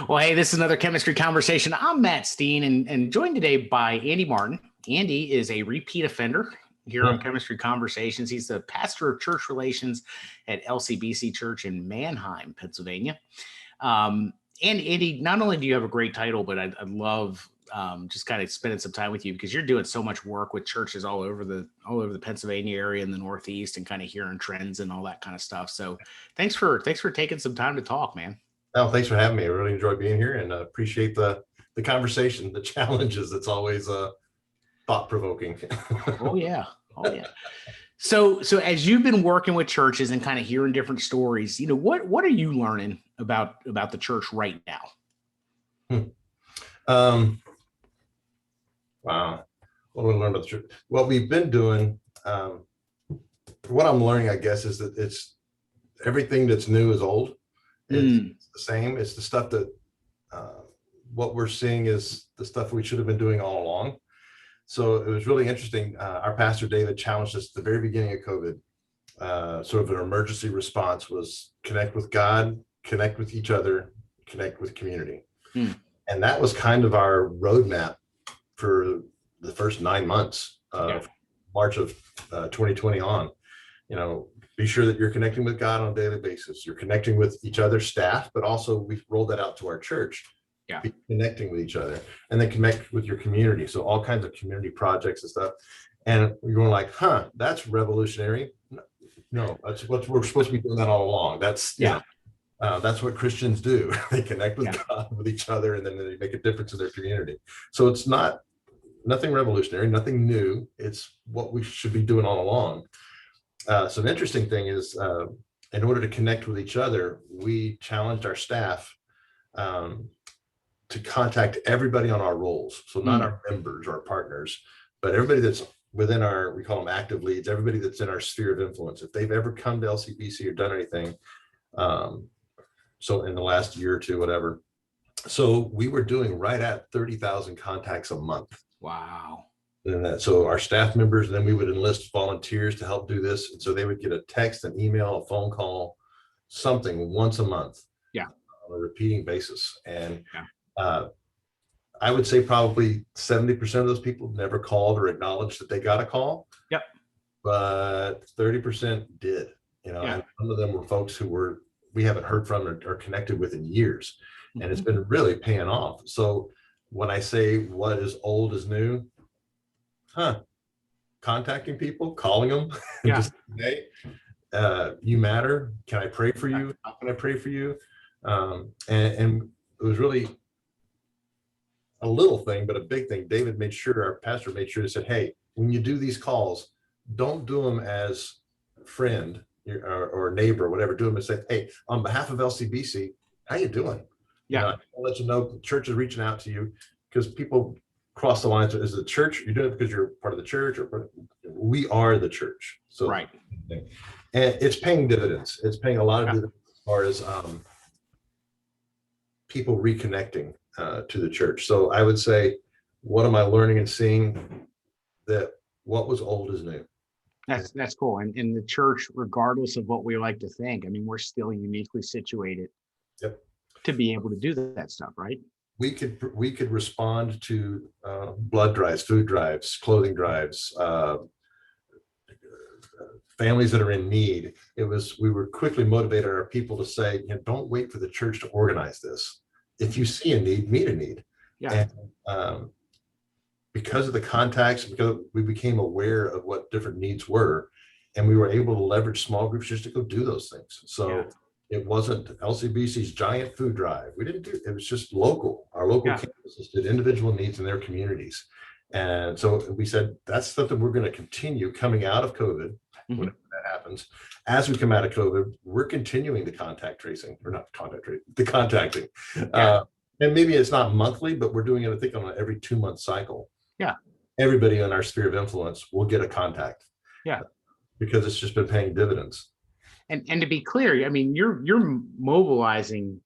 Well, hey, this is another chemistry conversation. I'm Matt Steen and joined today by Andy Martin. Andy is a repeat offender here on Chemistry Conversations. He's the pastor of church relations at LCBC Church in Manheim, Pennsylvania. And Andy, not only do you have a great title, but I'd love just kind of spending some time with you because you're doing so much work with churches all over the Pennsylvania area and the Northeast and kind of hearing trends and all that kind of stuff. So thanks for taking some time to talk, man. Oh, thanks for having me. I really enjoy being here and appreciate the conversation, the challenges. It's always thought-provoking. Oh yeah. So as you've been working with churches and kind of hearing different stories, what are you learning about the church right now? Wow. What do we learn about the church? What we've been doing, what I'm learning, I guess, is that it's everything that's new is old. It's the same. It's the stuff that what we're seeing is the stuff we should have been doing all along. So it was really interesting. Our pastor, David, challenged us at the very beginning of COVID. Sort of an emergency response was connect with God, connect with each other, connect with community. And that was kind of our roadmap for the first 9 months of March of 2020 on. Be sure that you're connecting with God on a daily basis. You're connecting with each other's staff, but also we've rolled that out to our church. Be connecting with each other and then connect with your community. So all kinds of community projects and stuff. And you're going like, that's revolutionary. No, that's what we're supposed to be doing that all along. That's that's what Christians do. They connect with God, with each other, and then they make a difference in their community. So it's nothing revolutionary, nothing new. It's what we should be doing all along. So an interesting thing is, in order to connect with each other, we challenged our staff to contact everybody on our roles. So not our members or our partners, but everybody that's within we call them active leads, everybody that's in our sphere of influence. If they've ever come to LCBC or done anything, so in the last year or two, whatever. So we were doing right at 30,000 contacts a month. Wow. And so our staff members, then we would enlist volunteers to help do this. And so they would get a text, an email, a phone call, something once a month. On a repeating basis. And I would say probably 70% of those people never called or acknowledged that they got a call. But 30% did, and some of them were folks who we haven't heard from or connected with in years. And it's been really paying off. So when I say what is old is new, contacting people, calling them, just hey, you matter. Can I pray for you? How can I pray for you? And it was really a little thing, but a big thing. David made sure, our pastor made sure, to say, hey, when you do these calls, don't do them as friend or neighbor or whatever. Do them and say, hey, on behalf of LCBC, how you doing? I'll let you know the church is reaching out to you, because people cross the lines. Is it the church? You're doing it because you're part of the church, or we are the church. So and it's paying dividends. It's paying a lot of dividends as far as people reconnecting to the church. So I would say, what am I learning and seeing? That what was old is new. That's cool. And in the church, regardless of what we like to think, I mean, we're still uniquely situated to be able to do that stuff, right? We could respond to blood drives, food drives, clothing drives, families that are in need. We were quickly motivated our people to say, don't wait for the church to organize this. If you see a need, meet a need. And because of the contacts, because we became aware of what different needs were, and we were able to leverage small groups just to go do those things. So it wasn't LCBC's giant food drive. We didn't do it was just local. Our local campuses did individual needs in their communities. And so we said, that's something we're going to continue coming out of COVID. Whenever that happens, as we come out of COVID, we're continuing the contact tracing, or not contact tracing, the contacting. And maybe it's not monthly, but we're doing it, I think, on an every 2-month cycle. Everybody in our sphere of influence will get a contact. Because it's just been paying dividends. And to be clear, I mean, you're mobilizing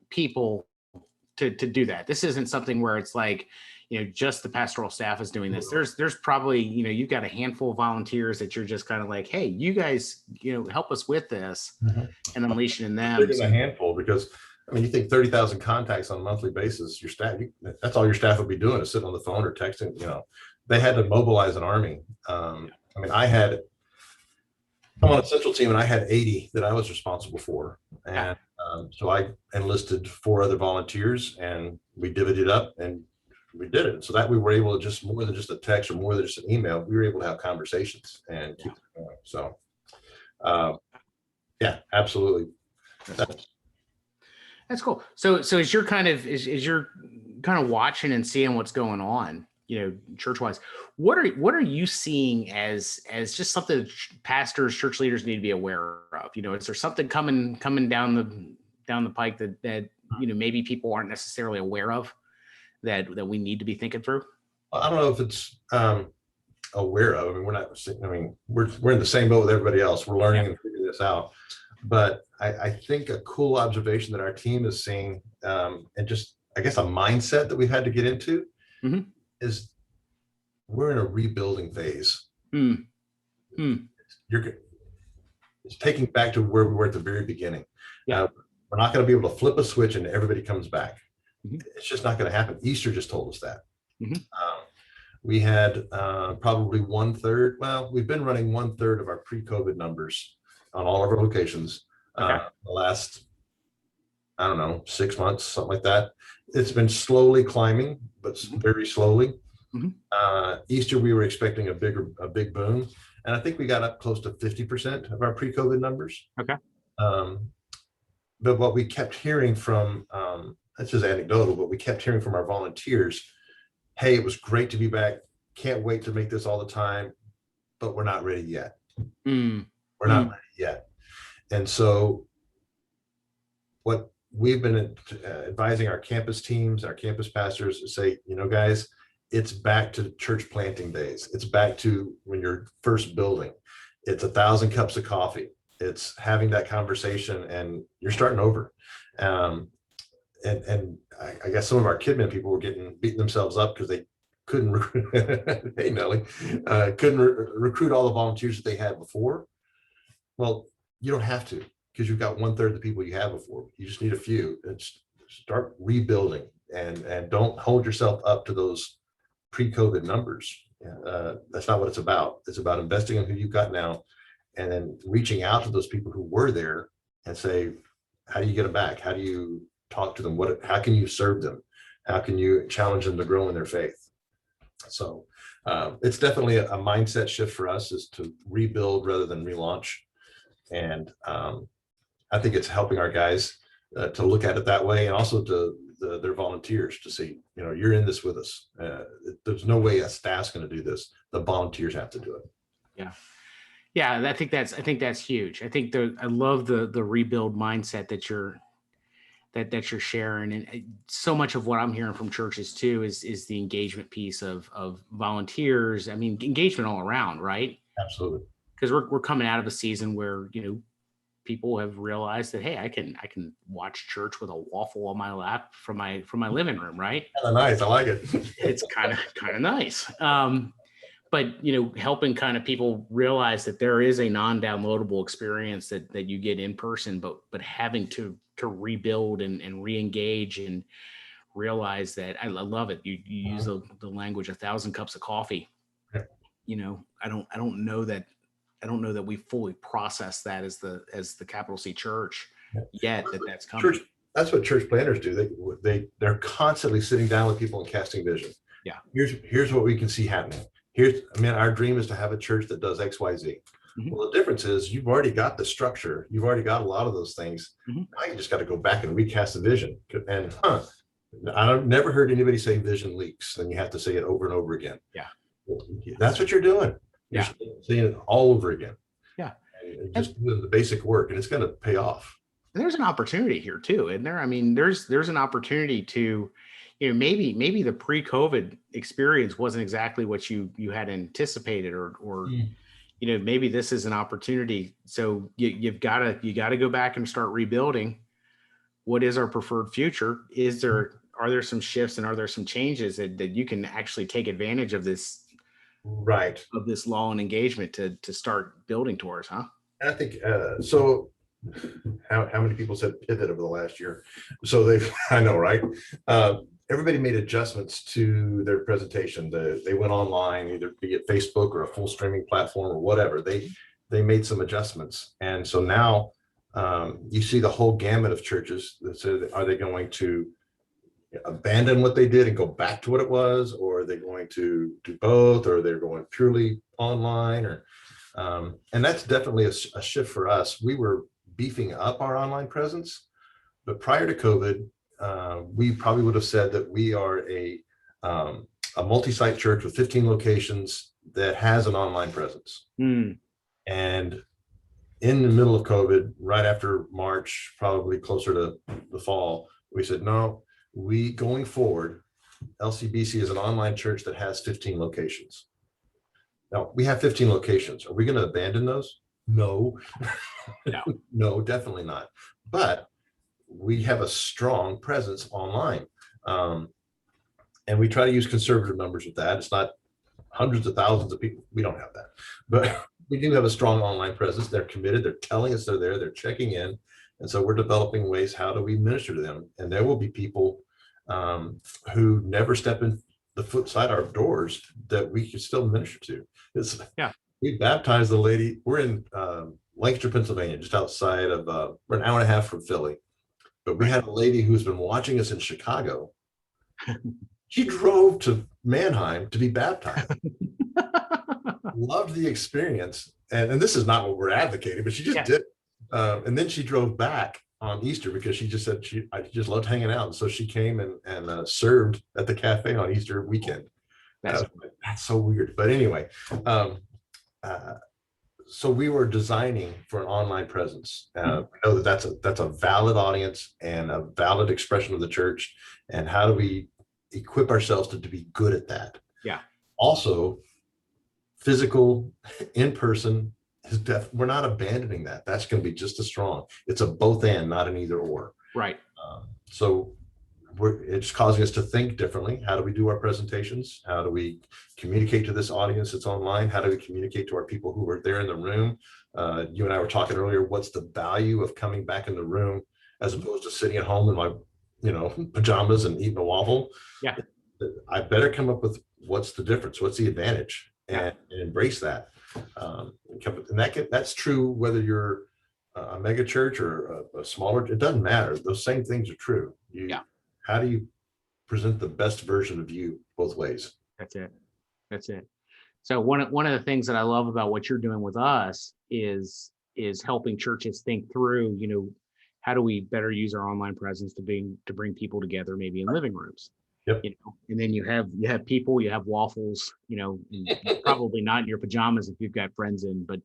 people to do that. This isn't something where it's like, just the pastoral staff is doing this. There's probably, you've got a handful of volunteers that you're just kind of like, hey, you guys, help us with this, and unleashing in them. Bigger than a handful, because I mean, you think 30,000 contacts on a monthly basis, your staff, that's all your staff would be doing is sitting on the phone or texting, they had to mobilize an army. I mean, I'm on a central team and I had 80 that I was responsible for. And so I enlisted 4 other volunteers and we divvied it up and we did it. So that we were able to just more than just a text or more than just an email, we were able to have conversations and keep it going. So yeah, absolutely. That's cool. So as you're kind of watching and seeing what's going on, church wise, what are you seeing as just something that pastors, church leaders need to be aware of? Is there something coming down the pike that maybe people aren't necessarily aware of that we need to be thinking through? I don't know if it's aware of. I mean, we're in the same boat with everybody else. We're learning and figuring this out. But I think a cool observation that our team is seeing, and just, I guess, a mindset that we've had to get into is we're in a rebuilding phase. It's taking back to where we were at the very beginning. We're not going to be able to flip a switch and everybody comes back. It's just not going to happen. Easter just told us that. We had probably 1/3. Well, we've been running 1/3 of our pre-COVID numbers on all of our locations the last, I don't know, 6 months, something like that. It's been slowly climbing, but very slowly. Easter, we were expecting a big boom. And I think we got up close to 50% of our pre-COVID numbers. But what we kept hearing from, that's just anecdotal, but we kept hearing from our volunteers, hey, it was great to be back. Can't wait to make this all the time, but we're not ready yet. We're not ready yet. And so what we've been advising our campus teams, our campus pastors to say, guys, it's back to church planting days. It's back to when you're first building. It's 1,000 cups of coffee. It's having that conversation and you're starting over. And I guess some of our kidmin people were beating themselves up because they couldn't recruit, hey Nellie, couldn't recruit all the volunteers that they had before. Well, you don't have to, because you've got 1/3 of the people you had before. You just need a few and start rebuilding and don't hold yourself up to those pre-COVID numbers. That's not what it's about. It's about investing in who you've got now and then reaching out to those people who were there and say, how do you get them back? How do you talk to them? How can you serve them? How can you challenge them to grow in their faith? So it's definitely a mindset shift for us, is to rebuild rather than relaunch. And I think it's helping our guys to look at it that way, and also to their volunteers to see, you're in this with us. There's no way a staff's going to do this. The volunteers have to do it. Yeah, I think that's huge. I think I love the rebuild mindset that you're sharing, and so much of what I'm hearing from churches too is the engagement piece of volunteers. I mean, engagement all around, right? Absolutely. Because we're coming out of a season where people have realized that, hey, I can watch church with a waffle on my lap from my living room, right? Kind of nice. I like it. It's kind of nice. But helping kind of people realize that there is a non-downloadable experience that you get in person, but having to rebuild and re-engage and realize that I love it. You use the language 1,000 cups of coffee. I don't know that we fully process that as the capital C church yet. That's coming. Church, that's what church planners do. They're constantly sitting down with people and casting vision. Yeah. Here's what we can see happening. Our dream is to have a church that does X, Y, Z. Well, the difference is you've already got the structure. You've already got a lot of those things. Now you just got to go back and recast the vision. And I've never heard anybody say vision leaks. Then you have to say it over and over again. Yeah. That's what you're doing. You're saying it all over again. Yeah. And just doing the basic work, and it's going to pay off. And there's an opportunity here too, isn't there? I mean, there's an opportunity to, maybe the pre-COVID experience wasn't exactly what you had anticipated, or maybe this is an opportunity. So you got to go back and start rebuilding. What is our preferred future? Are there some shifts and are there some changes that you can actually take advantage of this? Right. Of this law and engagement to start building towards, huh? And I think so. how many people said pivot over the last year? So they've, I know, right? Everybody made adjustments to their presentation. They went online, either be it Facebook or a full streaming platform or whatever. They made some adjustments. And so now you see the whole gamut of churches that said, are they going to abandon what they did and go back to what it was, or are they going to do both, or they're going purely online, or and that's definitely a shift for us. We were beefing up our online presence, but prior to COVID, we probably would have said that we are a multi-site church with 15 locations that has an online presence. And in the middle of COVID, right after March, probably closer to the fall, we said, no, going forward, LCBC is an online church that has 15 locations. Now, we have 15 locations. Are we going to abandon those? No. No. No, definitely not. But we have a strong presence online. And we try to use conservative numbers with that. It's not hundreds of thousands of people. We don't have that. But we do have a strong online presence. They're committed. They're telling us they're there. They're checking in. And so we're developing ways, how do we minister to them? And there will be people who never step in the foot side our doors that we can still minister to. We baptized the lady. We're in Lancaster, Pennsylvania, just outside of, we're an hour and a half from Philly. But we had a lady who's been watching us in Chicago. She drove to Mannheim to be baptized. Loved the experience. And this is not what we're advocating, but she just did. And then she drove back on Easter because she just said I just loved hanging out. And so she came and served at the cafe on Easter weekend. That's so weird. But anyway, so we were designing for an online presence. We know that that's a valid audience and a valid expression of the church. And how do we equip ourselves to be good at that? Yeah. Also, physical, in person, we're not abandoning that. That's going to be just as strong. It's a both and, not an either or. Right. So it's causing us to think differently. How do we do our presentations? How do we communicate to this audience that's online? How do we communicate to our people who are there in the room? You and I were talking earlier, what's the value of coming back in the room as opposed to sitting at home in my, pajamas and eating a waffle? Yeah. I better come up with what's the difference? What's the advantage? And embrace that. And that's true whether you're a mega church or a smaller, it doesn't matter. Those same things are true. How do you present the best version of you both ways? That's it. So one of the things that I love about what you're doing with us is helping churches think through, how do we better use our online presence to bring people together, maybe in living rooms. Yep. And then you have people, you have waffles, probably not in your pajamas if you've got friends in, but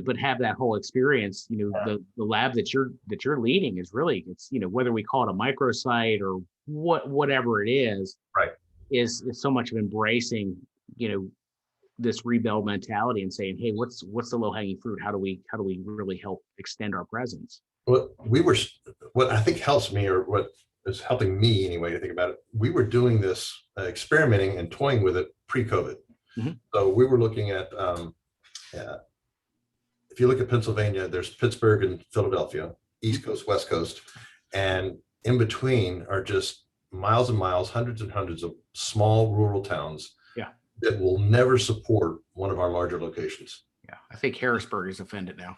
but have that whole experience. The lab that you're leading is really, it's whether we call it a microsite or whatever it is, right, is so much of embracing this rebuild mentality and saying, hey, what's the low hanging fruit? How do we really help extend our presence? What I think helps me, or what is helping me anyway to think about it, we were doing this experimenting and toying with it pre-COVID. So we were looking at if you look at Pennsylvania, there's Pittsburgh and Philadelphia, East Coast, West Coast, and in between are just miles and miles, hundreds and hundreds of small rural towns that will never support one of our larger locations. Yeah, I think Harrisburg is offended now.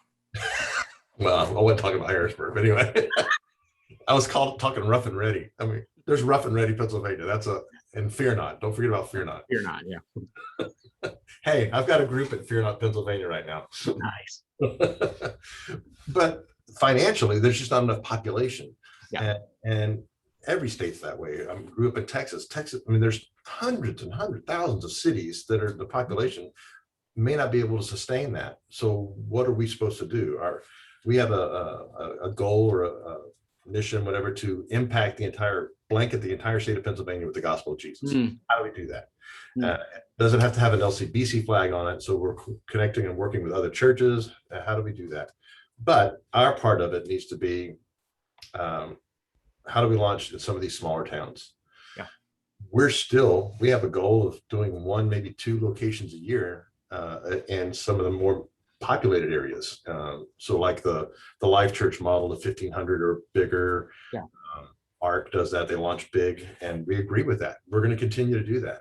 Well, I wasn't talking about Harrisburg, but anyway, I was talking rough and ready. I mean, there's rough and ready Pennsylvania. And Fear Not. Don't forget about Fear Not. Fear Not, yeah. Hey, I've got a group at Fear Not, Pennsylvania right now. Nice. But financially, there's just not enough population. Yeah. And every state's that way. I grew up in Texas. I mean, there's hundreds and thousands of cities that are the population may not be able to sustain that. So what are we supposed to do? We have a goal or a mission, whatever, to impact blanket the entire state of Pennsylvania with the gospel of Jesus. How do we do that? Doesn't have to have an LCBC flag on it. So we're connecting and working with other churches. How do we do that? But our part of it needs to be, how do we launch in some of these smaller towns? Yeah. We have a goal of doing one, maybe two locations a year, and some of the more populated areas. So like the Life Church model, the 1,500 or bigger. Yeah. ARC does that. They launch big, and we agree with that. We're going to continue to do that.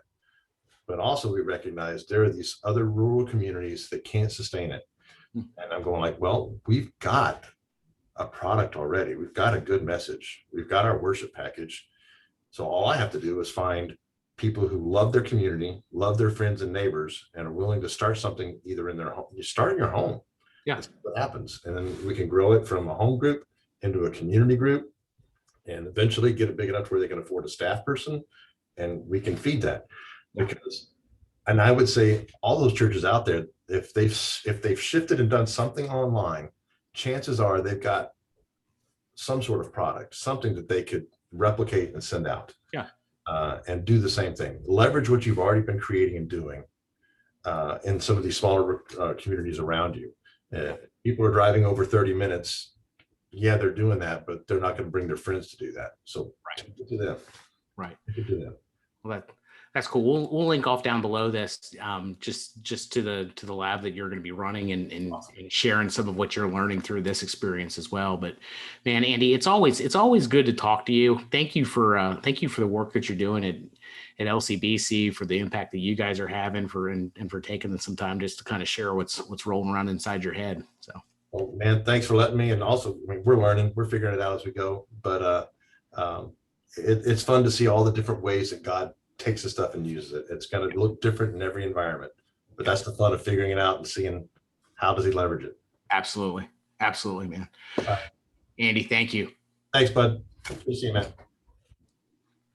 But also we recognize there are these other rural communities that can't sustain it. And I'm going like, well, we've got a product already. We've got a good message. We've got our worship package. So all I have to do is find people who love their community, love their friends and neighbors, and are willing to start something either in their home. You start in your home. Yeah. That's what happens. And then we can grow it from a home group into a community group, and eventually get it big enough where they can afford a staff person, and we can feed that. Because, and I would say all those churches out there, if they've shifted and done something online, chances are they've got some sort of product, something that they could replicate and send out. Yeah. And do the same thing. Leverage what you've already been creating and doing in some of these smaller communities around you. People are driving over 30 minutes. Yeah, they're doing that, but they're not going to bring their friends to do that. So to them. Right. To them. Well, that's cool. We'll link off down below this, just to the lab that you're going to be running and sharing some of what you're learning through this experience as well. But man, Andy, it's always good to talk to you. Thank you for the work that you're doing at LCBC, for the impact that you guys are having, and for taking some time just to kind of share what's rolling around inside your head. So, well, man, thanks for letting me. And also, I mean, we're learning, we're figuring it out as we go. But it's fun to see all the different ways that God takes the stuff and uses it. It's going to look different in every environment, but that's the fun of figuring it out and seeing how does he leverage it. Absolutely, man. Andy, thank you. Thanks, bud. Good to see you, man.